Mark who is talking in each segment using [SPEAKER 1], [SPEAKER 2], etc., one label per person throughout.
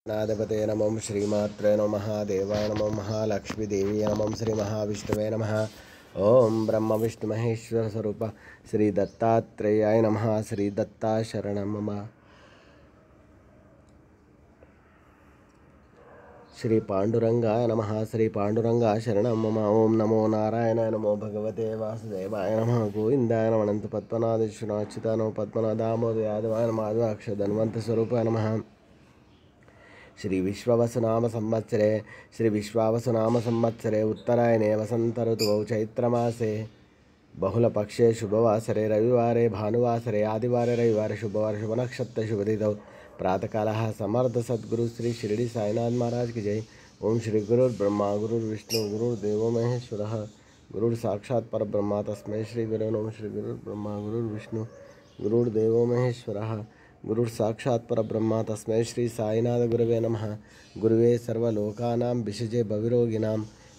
[SPEAKER 1] नादपते नमः श्रीमात्रे नमः देवाय नमः महालक्ष्मीदेवी नमः श्री महाविष्णवे नमः। ओम ब्रह्म विष्णु महेश्वर स्वरूप श्री दत्तात्रेयाय नमः। श्री दत्ता शरणं मम। श्री पांडुरंगाय नमः। श्री पांडुरंगा शरणं मम। ओम नमो नारायणाय नमो भगवते वासुदेवाय नमः। गोविंदाय नमः। अनंत पद्मनाभ विष्णुच्युताय नमः। पद्मनाभ दामोदर यादवाय नमः। माधवाक्ष धन्वंत स्वरूपाय नमः। श्री विश्वावसुनाम संवत्सरे उत्तरायणे वसंत ऋतुौ चैत्रमासे बहुलपक्षे शुभवासरे रविवारे भानुवासरे आदिवारे रविवारे शुभवार शुभनक्षत्र शुभतिथौ प्रातःकालः समर्थ सद्गुरु श्री शिरडी साईनाथ महाराज की जय। ओम श्री गुरुर्ब्रह्मा गुरुर्विष्णु गुरुर्देवो महेश्वरः गुरुर् साक्षात् परब्रह्म तस्मै श्री गुरवे नमः। श्री गुरुर्ब्रह्मा गुरुर्विष्णु गुरुर्देवो महेश्वरः गुरुर् साक्षात् परब्रह्म तस्मै श्री साईनाथ गुरवे नमः। गुरुवे सर्वलोकानां विषजे भविरोगिणां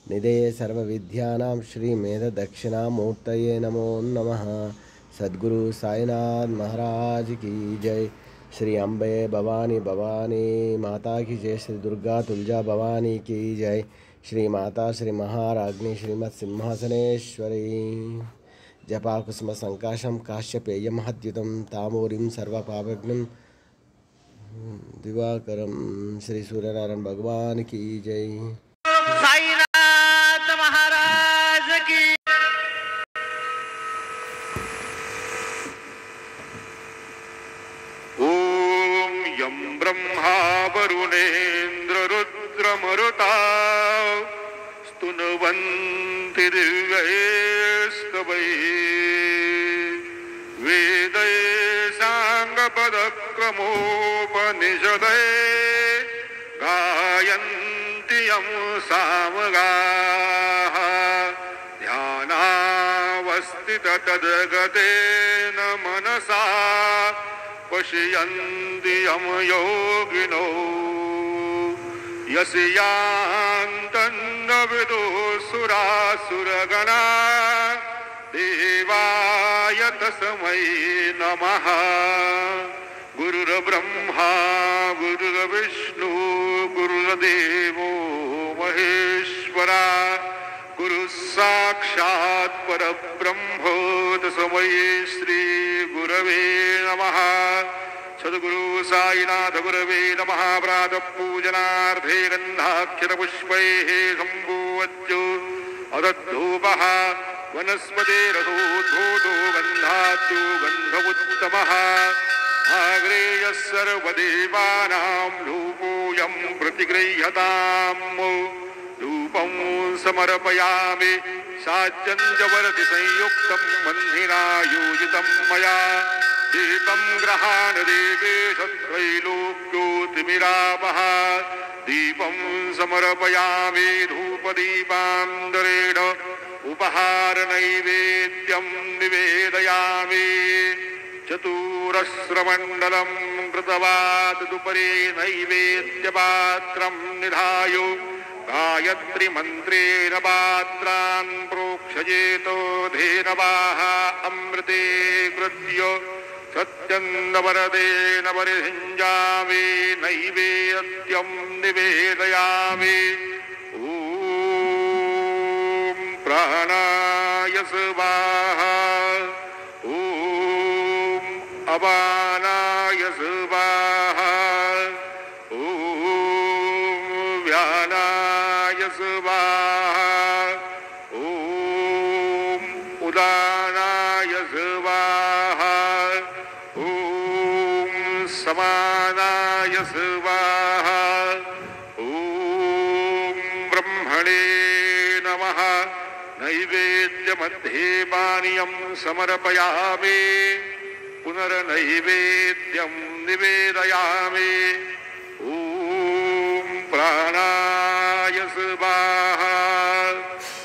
[SPEAKER 1] निधये सर्वविद्यानां श्री मेधदक्षिणामूर्तये नमो नमः। सद्गुरु साईनाथ महाराज की जय। श्री अम्बे भवानी भवानी माता की जय। श्री दुर्गा तुलजा भवानी की जय। श्री माता श्री महाराज्ञी श्रीमत् सिंहासनेश्वरी। जपाकुसुम संकाशं काश्यपेयं हद्युतं तामूरीं सर्वपापघ्नं दिवाकरं। श्री सूर्यनारायण भगवान की जय।
[SPEAKER 2] साईनाथ महाराज की। ओम यं ब्रह्मा वरुणेन्द्र रुद्रमरुता स्तुन्वन्ति दिव्यैस्तवैः वेदैः साङ्गपदक्रमोपनिषदैः गायन्ति यं सामगाः ध्यानावस्थिततद्गतेन मनसा पश्यन्ति यं योगिनो यस्यान्तं विदुः सुरासुरगणा देवाय तस्मै नमः। गुरुर्ब्रह्मा गुरुर्विष्णु गुरुर्देवो महेश्वरा गुरुः साक्षात् परब्रह्म तस्मै श्री गुरवे नमः। सद्गुरु साईनाथ गुरवे नमः। प्रातः पूजनार्थे गन्धाक्षरपुष्पैः सम्पूज्यो अदद्धूपः वनस्पतिरथोद्भूतो गन्धात्तु गन्धमुत्तमः आग्रेयः सर्वदेवानां धूपोऽयं प्रतिगृह्यताम्। धूपं समर्पयामि साज्यं च वरति संयुक्तं बन्धिना योजितं मया दीपं गृहाण देवेश त्रैलोक्योतिमिरापः। दीपं समर्पयामि धूपदीपान्तरेण उपहार नैवेद्यं निवेदयामि। चतुरस्रमण्डलं कृतवात् तदुपरि नैवेद्यपात्रं निधाय गायत्री मन्त्रेण पात्रान् प्रोक्षयेतो धेनवाः अमृते कृत्य सत्यन्नवरदेन परिषिञ्जामि नैवेद्यं निवेदयामि। ॐ प्राणाय स्वाहा। ॐ अपानाय स्वाहा। ॐ व्यानाय स्वाहा। ॐ उदानाय स्वाहा। ॐ समानाय स्वाहा। ॐ ब्रह्मणे नमः। नैवेद्यमध्ये पानीयं समर्पयामि पुनर्नैवेद्यं निवेदयामि। ॐ प्राणाय स्वाहा।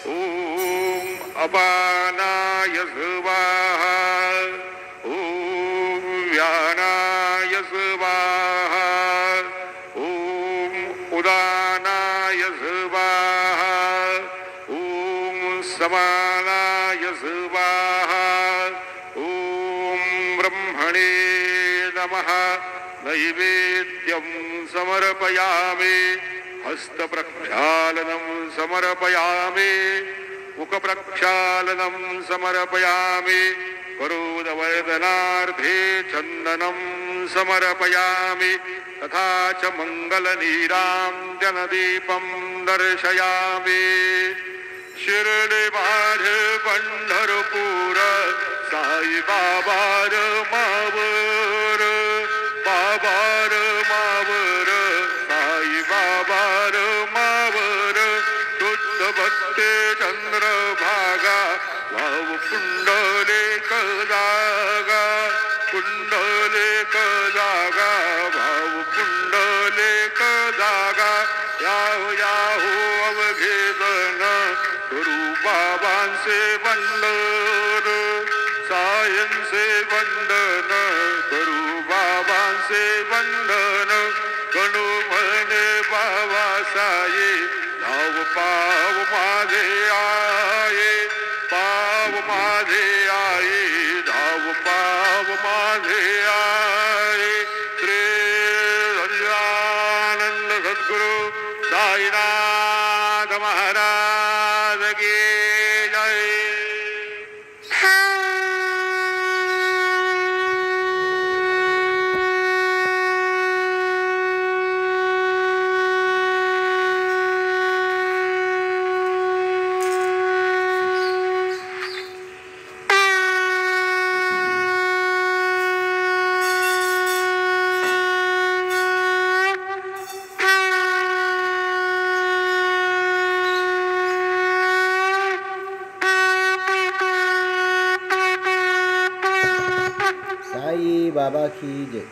[SPEAKER 2] ॐ अपानाय स्वाहा। ॐ व्यानाय स्वाहा। ॐ उदानाय स्वाहा। ॐ समानाय स्वाहा। ॐ ब्रह्मणे नमः। नैवेद्यं समर्पयामि हस्तप्रक्षालनं समर्पयामि मुखप्रक्षालनं समर्पयामि करोदवर्धनार्थे चन्दनं समर्पयामि तथा च मङ्गलनीराञ्जनदीपं दर्शयामि शिर्डी माझे पंढरपूर साई बाबार मावर बाबार मावर साई बाबार मावर शुद्ध भक्ते चंद्रभागा भाव कुंडलेक जागा कुंडलेक जागा भाव कुंडलेक जागा याहो याहो अवघे जण करू बाबांचे वंदन सायंचे वंदन करू बाबांचे वंदन गणू म्हणे बाबा साये धाव पाव माझे आये पाव माझे आये धाव पाव माझे आये श्री सच्चिदानंद सद्गुरु साईनाथ महाराज की जय.
[SPEAKER 1] साई बाबा की जय.